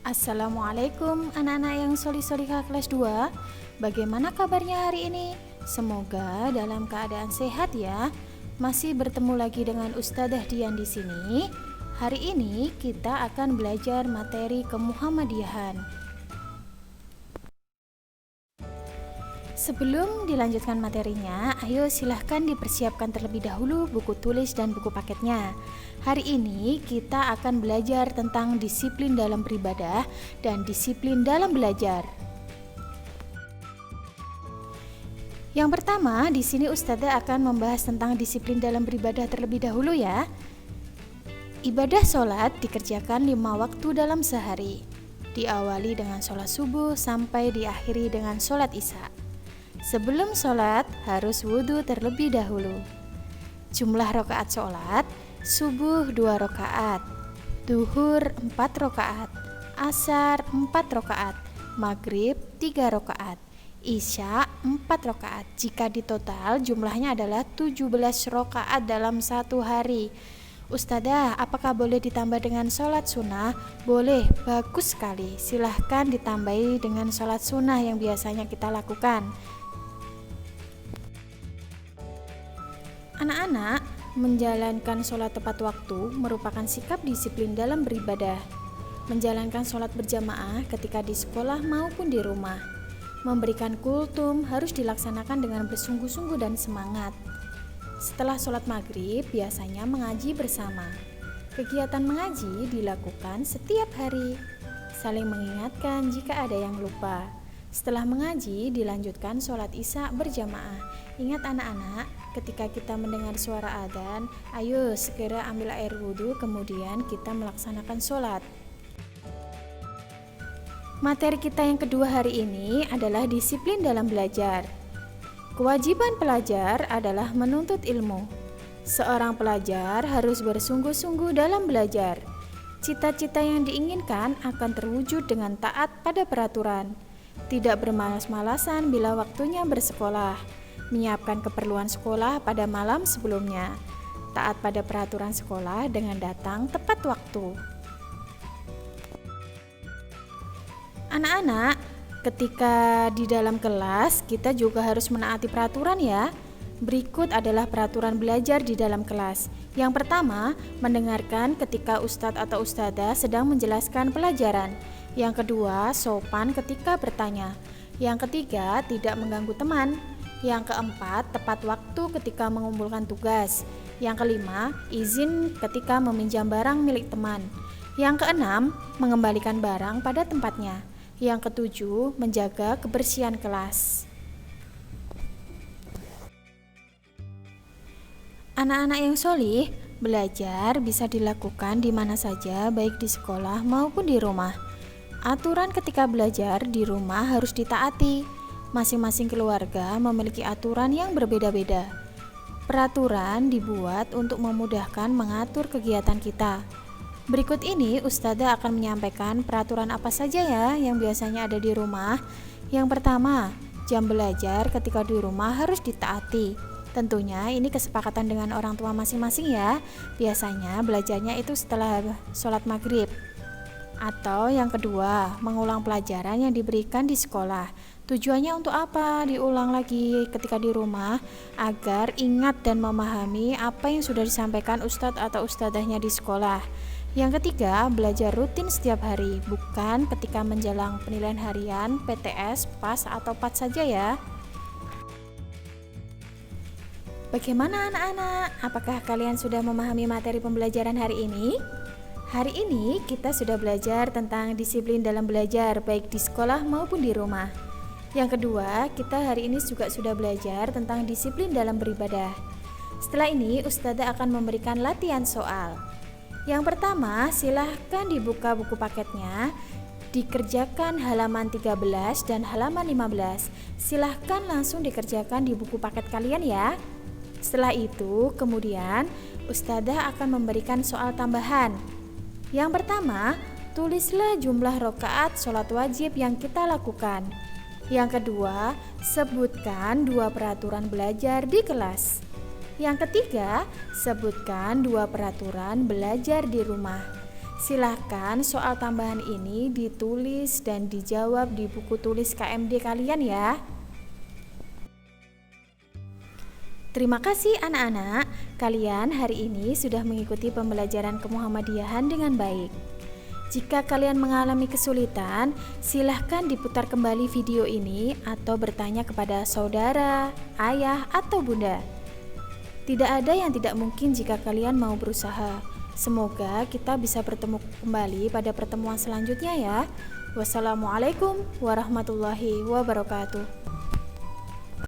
Assalamualaikum anak-anak yang soli-solihah kelas 2. Bagaimana kabarnya hari ini? Semoga dalam keadaan sehat ya. Masih bertemu lagi dengan Ustadzah Dian di sini. Hari ini kita akan belajar materi kemuhammadiyahan. Sebelum dilanjutkan materinya, ayo silahkan dipersiapkan terlebih dahulu buku tulis dan buku paketnya. Hari ini kita akan belajar tentang disiplin dalam beribadah dan disiplin dalam belajar. Yang pertama, di sini Ustadzah akan membahas tentang disiplin dalam beribadah terlebih dahulu ya. Ibadah sholat dikerjakan 5 waktu dalam sehari. Diawali dengan sholat subuh sampai diakhiri dengan sholat isya. Sebelum sholat harus wudhu terlebih dahulu. Jumlah rakaat sholat, subuh 2 rakaat, duhur 4 rakaat, asar 4 rakaat, maghrib 3 rakaat, isya 4 rakaat. Jika ditotal jumlahnya adalah 17 rakaat dalam satu hari. Ustadzah, apakah boleh ditambah dengan sholat sunnah? Boleh, bagus sekali. Silahkan ditambahi dengan sholat sunnah yang biasanya kita lakukan. Anak-anak, menjalankan sholat tepat waktu merupakan sikap disiplin dalam beribadah. Menjalankan sholat berjamaah ketika di sekolah maupun di rumah. Memberikan kultum harus dilaksanakan dengan bersungguh-sungguh dan semangat. Setelah sholat maghrib, biasanya mengaji bersama. Kegiatan mengaji dilakukan setiap hari. Saling mengingatkan jika ada yang lupa. Setelah mengaji, dilanjutkan sholat isya berjamaah. Ingat anak-anak, ketika kita mendengar suara adzan, ayo segera ambil air wudhu, kemudian kita melaksanakan sholat. Materi kita yang kedua hari ini adalah disiplin dalam belajar. Kewajiban pelajar adalah menuntut ilmu. Seorang pelajar harus bersungguh-sungguh dalam belajar. Cita-cita yang diinginkan akan terwujud dengan taat pada peraturan. Tidak bermalas-malasan bila waktunya bersekolah. Menyiapkan keperluan sekolah pada malam sebelumnya. Taat pada peraturan sekolah dengan datang tepat waktu. Anak-anak, ketika di dalam kelas kita juga harus menaati peraturan ya. Berikut adalah peraturan belajar di dalam kelas. Yang pertama, mendengarkan ketika ustadz atau ustadzah sedang menjelaskan pelajaran. Yang kedua, sopan ketika bertanya. Yang ketiga, tidak mengganggu teman. Yang keempat, tepat waktu ketika mengumpulkan tugas. Yang kelima, izin ketika meminjam barang milik teman. Yang keenam, mengembalikan barang pada tempatnya. Yang ketujuh, menjaga kebersihan kelas. Anak-anak yang sholih, belajar bisa dilakukan di mana saja, baik di sekolah maupun di rumah. Aturan ketika belajar di rumah harus ditaati. Masing-masing keluarga memiliki aturan yang berbeda-beda. Peraturan dibuat untuk memudahkan mengatur kegiatan kita. Berikut ini Ustadzah akan menyampaikan peraturan apa saja ya yang biasanya ada di rumah. Yang pertama, jam belajar ketika di rumah harus ditaati. Tentunya ini kesepakatan dengan orang tua masing-masing ya. Biasanya belajarnya itu setelah sholat maghrib. Atau yang kedua, mengulang pelajaran yang diberikan di sekolah. Tujuannya untuk apa? Diulang lagi ketika di rumah agar ingat dan memahami apa yang sudah disampaikan ustadz atau ustadzahnya di sekolah. Yang ketiga, belajar rutin setiap hari, bukan ketika menjelang penilaian harian, PTS, PAS atau PAT saja ya. Bagaimana anak-anak? Apakah kalian sudah memahami materi pembelajaran hari ini? Hari ini kita sudah belajar tentang disiplin dalam belajar, baik di sekolah maupun di rumah. Yang kedua, kita hari ini juga sudah belajar tentang disiplin dalam beribadah. Setelah ini, Ustadzah akan memberikan latihan soal. Yang pertama, silahkan dibuka buku paketnya, dikerjakan halaman 13 dan halaman 15. Silahkan langsung dikerjakan di buku paket kalian ya. Setelah itu, kemudian Ustadzah akan memberikan soal tambahan. Yang pertama, tulislah jumlah rakaat sholat wajib yang kita lakukan. Yang kedua, sebutkan 2 peraturan belajar di kelas. Yang ketiga, sebutkan 2 peraturan belajar di rumah. Silahkan soal tambahan ini ditulis dan dijawab di buku tulis KMD kalian ya. Terima kasih anak-anak, kalian hari ini sudah mengikuti pembelajaran kemuhammadiyahan dengan baik. Jika kalian mengalami kesulitan, silahkan diputar kembali video ini atau bertanya kepada saudara, ayah, atau bunda. Tidak ada yang tidak mungkin jika kalian mau berusaha. Semoga kita bisa bertemu kembali pada pertemuan selanjutnya ya. Wassalamualaikum warahmatullahi wabarakatuh.